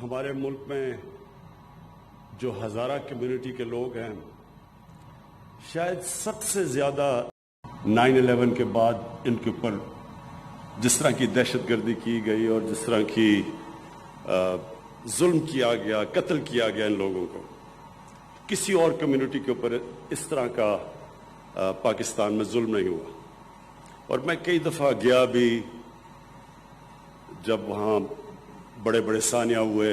ہمارے ملک میں جو ہزارہ کمیونٹی کے لوگ ہیں، شاید سب سے زیادہ 9/11 کے بعد ان کے اوپر جس طرح کی دہشت گردی کی گئی اور جس طرح کی ظلم کیا گیا، قتل کیا گیا ان لوگوں کو، کسی اور کمیونٹی کے اوپر اس طرح کا پاکستان میں ظلم نہیں ہوا۔ اور میں کئی دفعہ گیا بھی، جب وہاں بڑے بڑے سانیہ ہوئے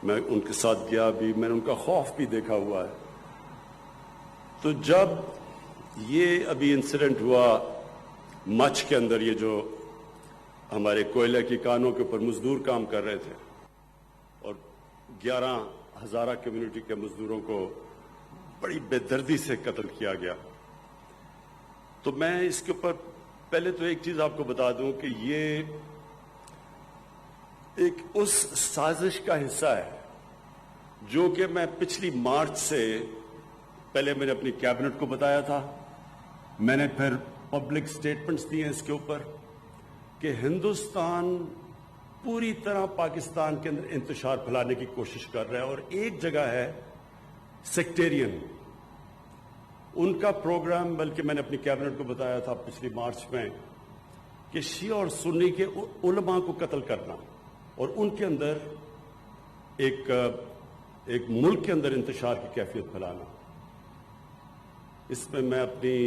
میں ان کے ساتھ گیا بھی، میں نے ان کا خوف بھی دیکھا ہوا ہے۔ تو جب یہ ابھی انسیڈنٹ ہوا مچھ کے اندر، یہ جو ہمارے کوئلے کی کانوں کے اوپر مزدور کام کر رہے تھے اور 11 ہزارہ کمیونٹی کے مزدوروں کو بڑی بے دردی سے قتل کیا گیا، تو میں اس کے اوپر پہلے تو ایک چیز آپ کو بتا دوں کہ یہ ایک اس سازش کا حصہ ہے جو کہ میں پچھلی مارچ سے پہلے میں نے اپنی کیبنٹ کو بتایا تھا، میں نے پھر پبلک سٹیٹمنٹس دیے اس کے اوپر کہ ہندوستان پوری طرح پاکستان کے اندر انتشار پھیلانے کی کوشش کر رہا ہے، اور ایک جگہ ہے سیکٹیرین ان کا پروگرام، بلکہ میں نے اپنی کیبنٹ کو بتایا تھا پچھلی مارچ میں کہ شیعہ اور سنی کے علماء کو قتل کرنا اور ان کے اندر ایک ملک کے اندر انتشار کی کیفیت پھیلانا۔ اس میں میں اپنی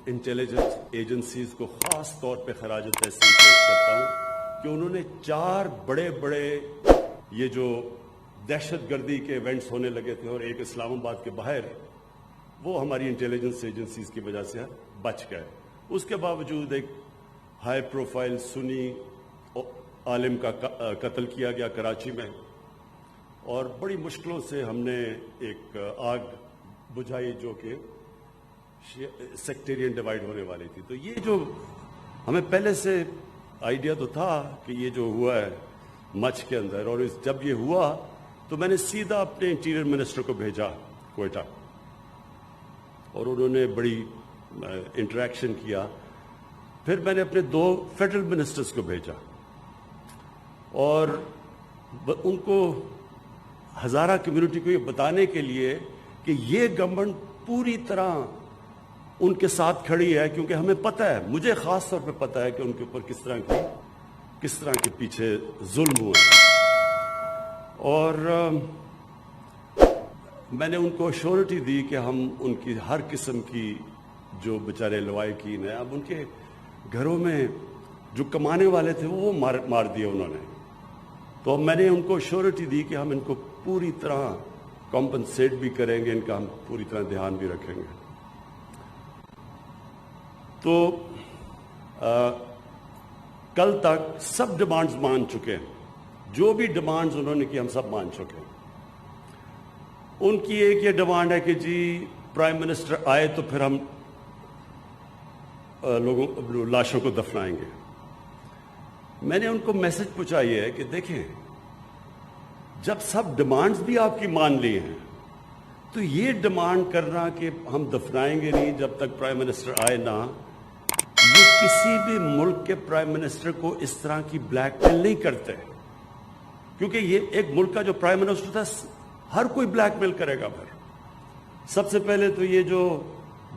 انٹیلیجنس ایجنسیز کو خاص طور پہ خراج تحسین پیش کرتا ہوں کہ انہوں نے 4 بڑے بڑے یہ جو دہشت گردی کے ایونٹس ہونے لگے تھے اور ایک اسلام آباد کے باہر، وہ ہماری انٹیلیجنس ایجنسیز کی وجہ سے بچ گئے۔ اس کے باوجود ایک ہائی پروفائل سنی عالم کا قتل کیا گیا کراچی میں، اور بڑی مشکلوں سے ہم نے ایک آگ بجھائی جو کہ سیکٹیرین ڈیوائیڈ ہونے والی تھی۔ تو یہ جو ہمیں پہلے سے آئیڈیا تو تھا کہ یہ جو ہوا ہے مچھ کے اندر، اور جب یہ ہوا تو میں نے سیدھا اپنے انٹیریئر منسٹر کو بھیجا کوئٹہ، اور انہوں نے بڑی انٹریکشن کیا۔ پھر میں نے اپنے 2 فیڈرل منسٹرز کو بھیجا، اور ان کو ہزارہ کمیونٹی کو یہ بتانے کے لیے کہ یہ گورنمنٹ پوری طرح ان کے ساتھ کھڑی ہے، کیونکہ ہمیں پتہ ہے، مجھے خاص طور پہ پتہ ہے کہ ان کے اوپر کس طرح کے پیچھے ظلم ہوا ہے۔ اور میں نے ان کو ایشورٹی دی کہ ہم ان کی ہر قسم کی جو بیچارے لوائقین ہیں، اب ان کے گھروں میں جو کمانے والے تھے وہ مار دیے انہوں نے، تو اب میں نے ان کو ایشورٹی دی کہ ہم ان کو پوری طرح کمپنسیٹ بھی کریں گے، ان کا ہم پوری طرح دھیان بھی رکھیں گے۔ تو کل تک سب ڈیمانڈز مان چکے ہیں، جو بھی ڈیمانڈز انہوں نے کی ہم سب مان چکے ہیں۔ ان کی ایک یہ ڈیمانڈ ہے کہ جی پرائم منسٹر آئے تو پھر ہم لاشوں کو دفنائیں گے۔ میں نے ان کو میسج پہنچائی ہے کہ دیکھیں، جب سب ڈیمانڈز بھی آپ کی مان لی ہیں تو یہ ڈیمانڈ کرنا کہ ہم دفنائیں گے نہیں جب تک پرائم منسٹر آئے نہ، یہ کسی بھی ملک کے پرائم منسٹر کو اس طرح کی بلیک میل نہیں کرتے، کیونکہ یہ ایک ملک کا جو پرائم منسٹر تھا ہر کوئی بلیک میل کرے گا۔ پھر سب سے پہلے تو یہ جو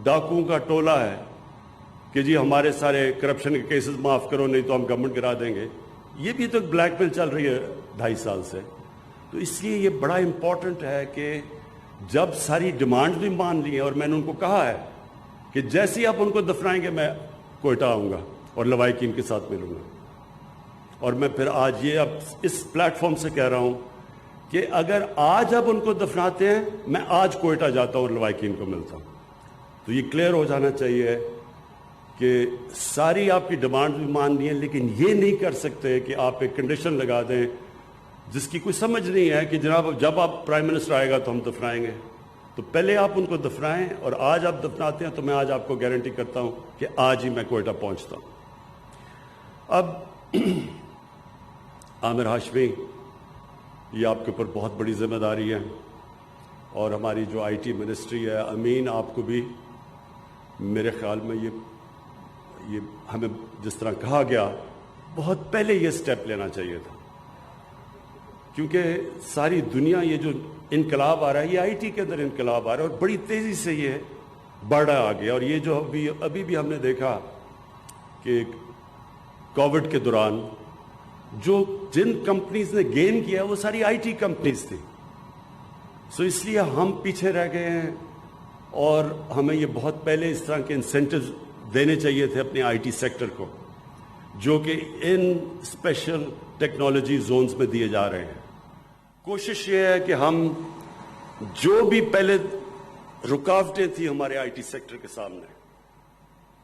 ڈاکوؤں کا ٹولہ ہے کہ جی ہمارے سارے کرپشن کے کیسز معاف کرو نہیں تو ہم گورنمنٹ گرا دیں گے، یہ بھی تو بلیک میل چل رہی ہے 2.5 سال سے۔ تو اس لیے یہ بڑا امپورٹنٹ ہے کہ جب ساری ڈیمانڈ بھی مان لی ہیں، اور میں نے ان کو کہا ہے کہ جیسے ہی آپ ان کو دفنائیں گے میں کوئٹہ آؤں گا اور لوائقین کے ساتھ ملوں گا، اور میں پھر آج یہ اب اس پلیٹ فارم سے کہہ رہا ہوں کہ اگر آج اب ان کو دفناتے ہیں میں آج کوئٹہ جاتا ہوں اور لوائقین کو ملتا ہوں۔ تو یہ کلیئر ہو جانا چاہیے کہ ساری آپ کی ڈیمانڈ بھی مان لی ہیں، لیکن یہ نہیں کر سکتے کہ آپ ایک کنڈیشن لگا دیں جس کی کوئی سمجھ نہیں ہے کہ جناب جب آپ پرائم منسٹر آئے گا تو ہم دفنائیں گے۔ تو پہلے آپ ان کو دفنائیں، اور آج آپ دفناتے ہیں تو میں آج آپ کو گارنٹی کرتا ہوں کہ آج ہی میں کوئٹہ پہنچتا ہوں۔ اب عامر ہاشمی، یہ آپ کے اوپر بہت بڑی ذمہ داری ہے، اور ہماری جو آئی ٹی منسٹری ہے، امین آپ کو بھی میرے خیال میں یہ ہمیں جس طرح کہا گیا بہت پہلے یہ سٹیپ لینا چاہیے تھا کیونکہ ساری دنیا یہ جو انقلاب آ رہا ہے یہ آئی ٹی کے اندر انقلاب آ رہا ہے اور بڑی تیزی سے یہ بڑھ رہا آگے. اور یہ جو ابھی بھی ہم نے دیکھا کہ کووڈ کے دوران جن کمپنیز نے گین کیا وہ ساری آئی ٹی کمپنیز تھی. سو اس لیے ہم پیچھے رہ گئے ہیں اور ہمیں یہ بہت پہلے اس طرح کے انسینٹیوز دینے چاہیے تھے اپنے آئی ٹی سیکٹر کو, جو کہ ان اسپیشل ٹیکنالوجی زونز میں دیے جا رہے ہیں. کوشش یہ ہے کہ ہم جو بھی پہلے رکاوٹیں تھیں ہمارے آئی ٹی سیکٹر کے سامنے,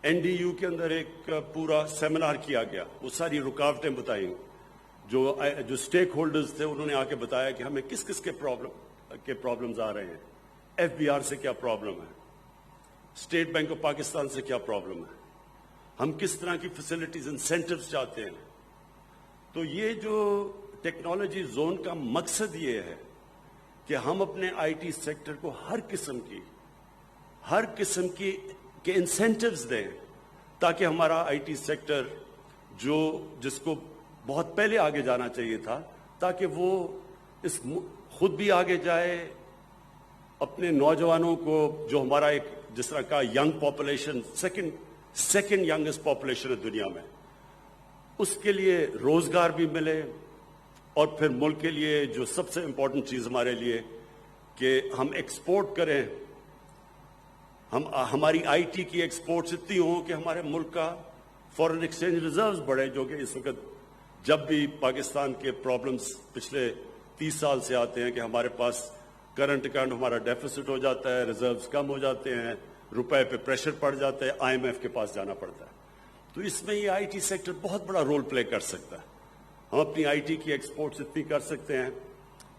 این ڈی یو کے اندر ایک پورا سیمینار کیا گیا, وہ ساری رکاوٹیں بتائیں, جو اسٹیک ہولڈرز تھے انہوں نے آ کے بتایا کہ ہمیں کس کس کے پرابلمز آ رہے ہیں, ایف بی آر سے کیا پرابلم ہے, اسٹیٹ بینک آف پاکستان سے کیا پرابلم ہے, ہم کس طرح کی فیسلٹیز انسینٹیوز چاہتے ہیں. تو یہ جو ٹیکنالوجی زون کا مقصد یہ ہے کہ ہم اپنے آئی ٹی سیکٹر کو ہر قسم کی کے انسینٹیوز دیں تاکہ ہمارا آئی ٹی سیکٹر جس کو بہت پہلے آگے جانا چاہیے تھا, تاکہ وہ خود بھی آگے جائے, اپنے نوجوانوں کو, جو ہمارا ایک جس طرح کا young population second youngest population ہے دنیا میں, اس کے لیے روزگار بھی ملے, اور پھر ملک کے لیے جو سب سے امپورٹنٹ چیز ہمارے لیے کہ ہم ایکسپورٹ کریں, ہماری آئی ٹی کی ایکسپورٹس اتنی ہوں کہ ہمارے ملک کا فورن ایکسچینج ریزروز بڑھے, جو کہ اس وقت جب بھی پاکستان کے پرابلمز پچھلے 30 سال سے آتے ہیں کہ ہمارے پاس کرنٹ اکاؤنٹ ہمارا ڈیفیسٹ ہو جاتا ہے, ریزروز کم ہو جاتے ہیں, روپے پہ پریشر پڑ جاتا ہے, آئی ایم ایف کے پاس جانا پڑتا ہے. تو اس میں یہ آئی ٹی سیکٹر بہت بڑا رول پلے کر سکتا ہے. ہم اپنی آئی ٹی کی ایکسپورٹس اتنی کر سکتے ہیں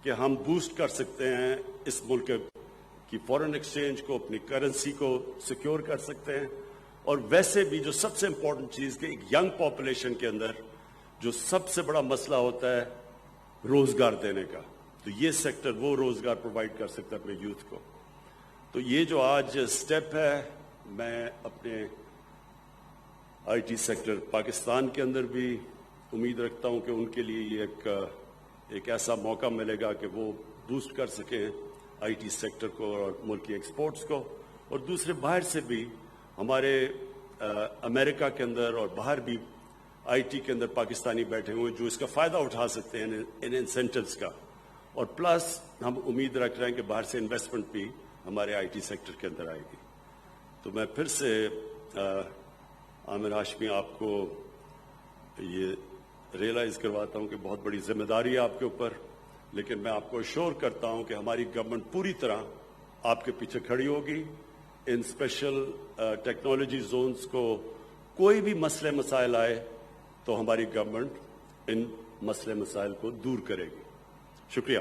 کہ ہم بوسٹ کر سکتے ہیں اس ملک کی فورن ایکسچینج کو, اپنی کرنسی کو سیکیور کر سکتے ہیں. اور ویسے بھی جو سب سے امپورٹنٹ چیز کہ ایک ینگ پاپولیشن کے اندر جو سب سے بڑا مسئلہ ہوتا ہے روزگار دینے کا, تو یہ سیکٹر وہ روزگار پرووائڈ کر سکتا ہے اپنے یوتھ کو. تو یہ جو آج سٹیپ ہے, میں اپنے آئی ٹی سیکٹر پاکستان کے اندر بھی امید رکھتا ہوں کہ ان کے لیے یہ ایک ایسا موقع ملے گا کہ وہ بوسٹ کر سکیں آئی ٹی سیکٹر کو اور ملک کی ایکسپورٹس کو. اور دوسرے باہر سے بھی ہمارے امریکہ کے اندر اور باہر بھی آئی ٹی کے اندر پاکستانی بیٹھے ہوئے جو اس کا فائدہ اٹھا سکتے ہیں ان انسینٹیوز کا. اور پلس ہم امید رکھ رہے ہیں کہ باہر سے انویسٹمنٹ بھی ہمارے آئی ٹی سیکٹر کے اندر آئے گی. تو میں پھر سے عامر ہاشمی آپ کو یہ ریئلائز کرواتا ہوں کہ بہت بڑی ذمہ داری ہے آپ کے اوپر, لیکن میں آپ کو اشور کرتا ہوں کہ ہماری گورنمنٹ پوری طرح آپ کے پیچھے کھڑی ہوگی. ان اسپیشل ٹیکنالوجی زونز کو کوئی بھی مسئلے مسائل آئے تو ہماری گورنمنٹ ان مسئلے مسائل کو دور کرے گی. شکریہ.